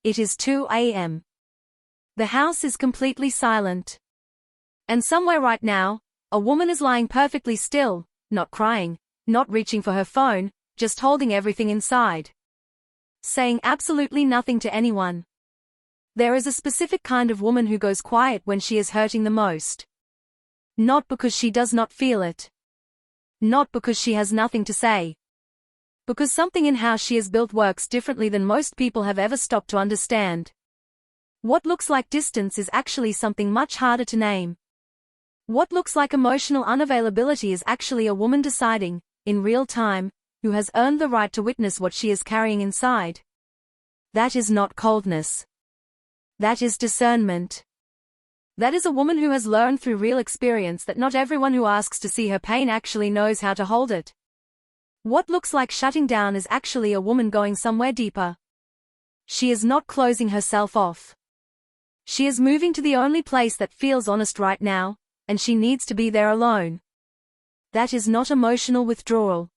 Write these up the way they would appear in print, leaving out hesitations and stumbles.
It is 2 a.m. The house is completely silent. And somewhere right now, a woman is lying perfectly still, not crying, not reaching for her phone, just holding everything inside. Saying absolutely nothing to anyone. There is a specific kind of woman who goes quiet when she is hurting the most. Not because she does not feel it. Not because she has nothing to say. Because something in how she is built works differently than most people have ever stopped to understand. What looks like distance is actually something much harder to name. What looks like emotional unavailability is actually a woman deciding, in real time, who has earned the right to witness what she is carrying inside. That is not coldness. That is discernment. That is a woman who has learned through real experience that not everyone who asks to see her pain actually knows how to hold it. What looks like shutting down is actually a woman going somewhere deeper. She is not closing herself off. She is moving to the only place that feels honest right now, and she needs to be there alone. That is not emotional withdrawal.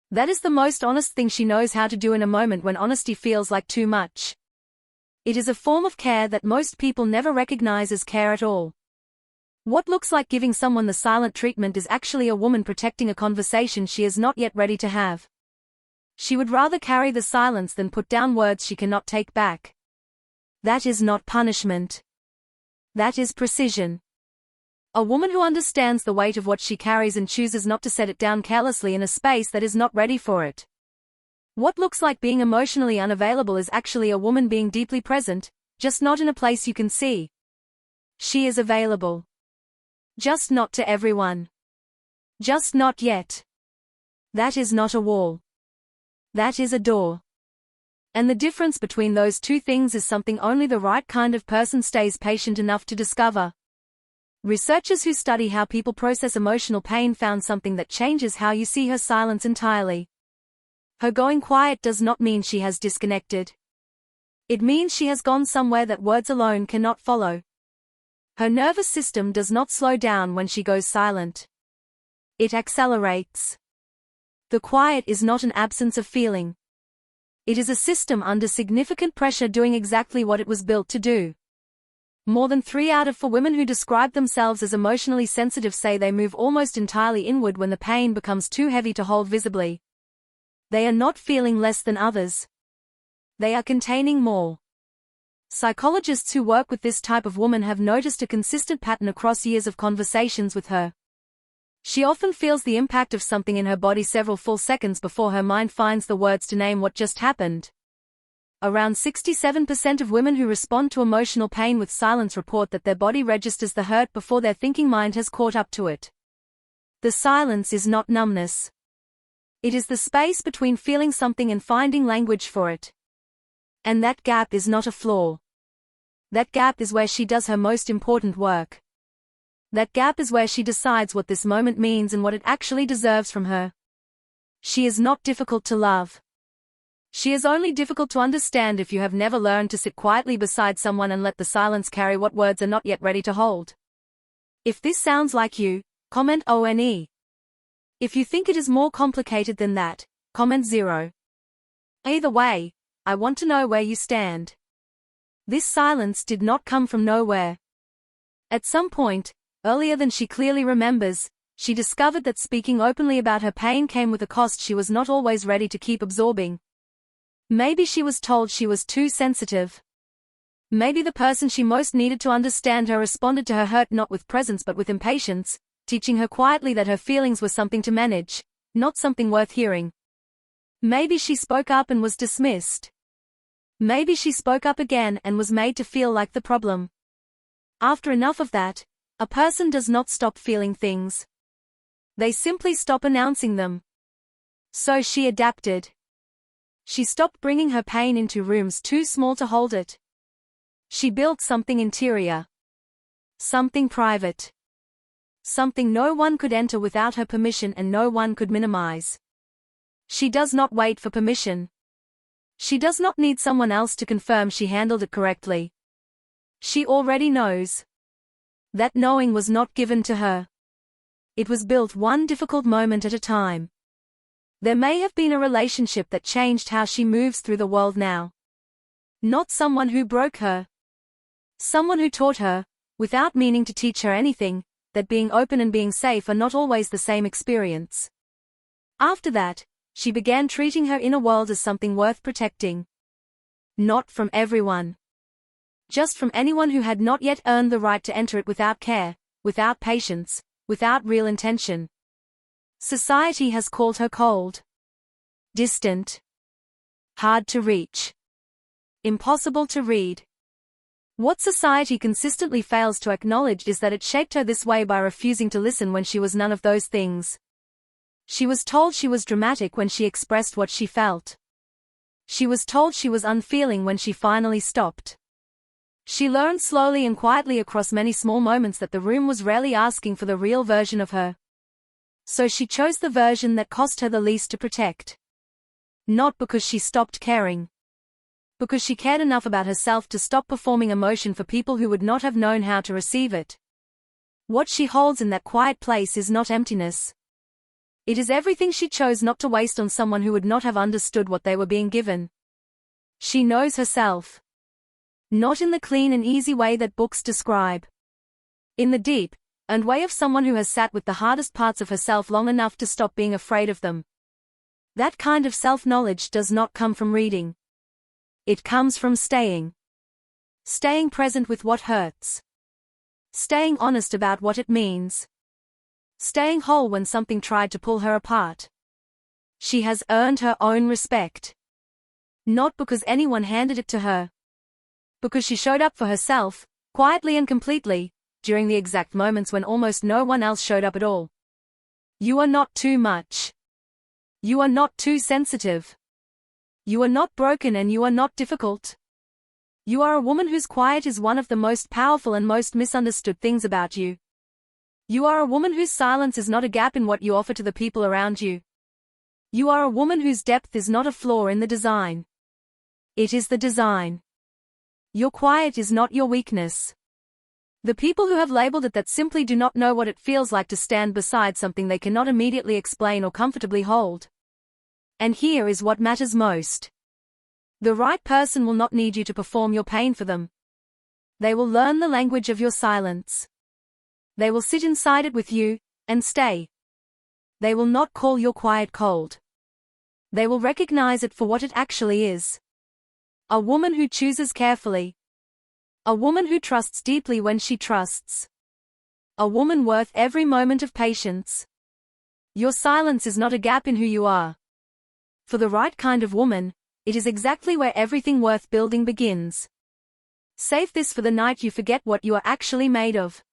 That is the most honest thing she knows how to do in a moment when honesty feels like too much. It is a form of care that most people never recognize as care at all. What looks like giving someone the silent treatment is actually a woman protecting a conversation she is not yet ready to have. She would rather carry the silence than put down words she cannot take back. That is not punishment. That is precision. A woman who understands the weight of what she carries and chooses not to set it down carelessly in a space that is not ready for it. What looks like being emotionally unavailable is actually a woman being deeply present, just not in a place you can see. She is available. Just not to everyone. Just not yet. That is not a wall. That is a door. And the difference between those two things is something only the right kind of person stays patient enough to discover. Researchers who study how people process emotional pain found something that changes how you see her silence entirely. Her going quiet does not mean she has disconnected. It means she has gone somewhere that words alone cannot follow. Her nervous system does not slow down when she goes silent. It accelerates. The quiet is not an absence of feeling. It is a system under significant pressure doing exactly what it was built to do. More than 3 out of 4 women who describe themselves as emotionally sensitive say they move almost entirely inward when the pain becomes too heavy to hold visibly. They are not feeling less than others. They are containing more. Psychologists who work with this type of woman have noticed a consistent pattern across years of conversations with her. She often feels the impact of something in her body several full seconds before her mind finds the words to name what just happened. Around 67% of women who respond to emotional pain with silence report that their body registers the hurt before their thinking mind has caught up to it. The silence is not numbness. It is the space between feeling something and finding language for it. And that gap is not a flaw. That gap is where she does her most important work. That gap is where she decides what this moment means and what it actually deserves from her. She is not difficult to love. She is only difficult to understand if you have never learned to sit quietly beside someone and let the silence carry what words are not yet ready to hold. If this sounds like you, comment ONE. If you think it is more complicated than that, comment 0. Either way, I want to know where you stand. This silence did not come from nowhere. At some point, earlier than she clearly remembers, she discovered that speaking openly about her pain came with a cost she was not always ready to keep absorbing. Maybe she was told she was too sensitive. Maybe the person she most needed to understand her responded to her hurt not with presence but with impatience, teaching her quietly that her feelings were something to manage, not something worth hearing. Maybe she spoke up and was dismissed. Maybe she spoke up again and was made to feel like the problem. After enough of that, a person does not stop feeling things. They simply stop announcing them. So she adapted. She stopped bringing her pain into rooms too small to hold it. She built something interior. Something private. Something no one could enter without her permission and no one could minimize. She does not wait for permission. She does not need someone else to confirm she handled it correctly. She already knows. That knowing was not given to her. It was built one difficult moment at a time. There may have been a relationship that changed how she moves through the world now. Not someone who broke her. Someone who taught her, without meaning to teach her anything, that being open and being safe are not always the same experience. After that, she began treating her inner world as something worth protecting. Not from everyone. Just from anyone who had not yet earned the right to enter it without care, without patience, without real intention. Society has called her cold, distant, hard to reach, impossible to read. What society consistently fails to acknowledge is that it shaped her this way by refusing to listen when she was none of those things. She was told she was dramatic when she expressed what she felt. She was told she was unfeeling when she finally stopped. She learned slowly and quietly across many small moments that the room was rarely asking for the real version of her. So she chose the version that cost her the least to protect. Not because she stopped caring. Because she cared enough about herself to stop performing emotion for people who would not have known how to receive it. What she holds in that quiet place is not emptiness. It is everything she chose not to waste on someone who would not have understood what they were being given. She knows herself. Not in the clean and easy way that books describe. In the deep, and way of someone who has sat with the hardest parts of herself long enough to stop being afraid of them. That kind of self-knowledge does not come from reading. It comes from staying. Staying present with what hurts. Staying honest about what it means. Staying whole when something tried to pull her apart. She has earned her own respect. Not because anyone handed it to her. Because she showed up for herself, quietly and completely, during the exact moments when almost no one else showed up at all. You are not too much. You are not too sensitive. You are not broken and you are not difficult. You are a woman whose quiet is one of the most powerful and most misunderstood things about you. You are a woman whose silence is not a gap in what you offer to the people around you. You are a woman whose depth is not a flaw in the design. It is the design. Your quiet is not your weakness. The people who have labeled it that simply do not know what it feels like to stand beside something they cannot immediately explain or comfortably hold. And here is what matters most. The right person will not need you to perform your pain for them. They will learn the language of your silence. They will sit inside it with you, and stay. They will not call your quiet cold. They will recognize it for what it actually is. A woman who chooses carefully. A woman who trusts deeply when she trusts. A woman worth every moment of patience. Your silence is not a gap in who you are. For the right kind of woman, it is exactly where everything worth building begins. Save this for the night you forget what you are actually made of.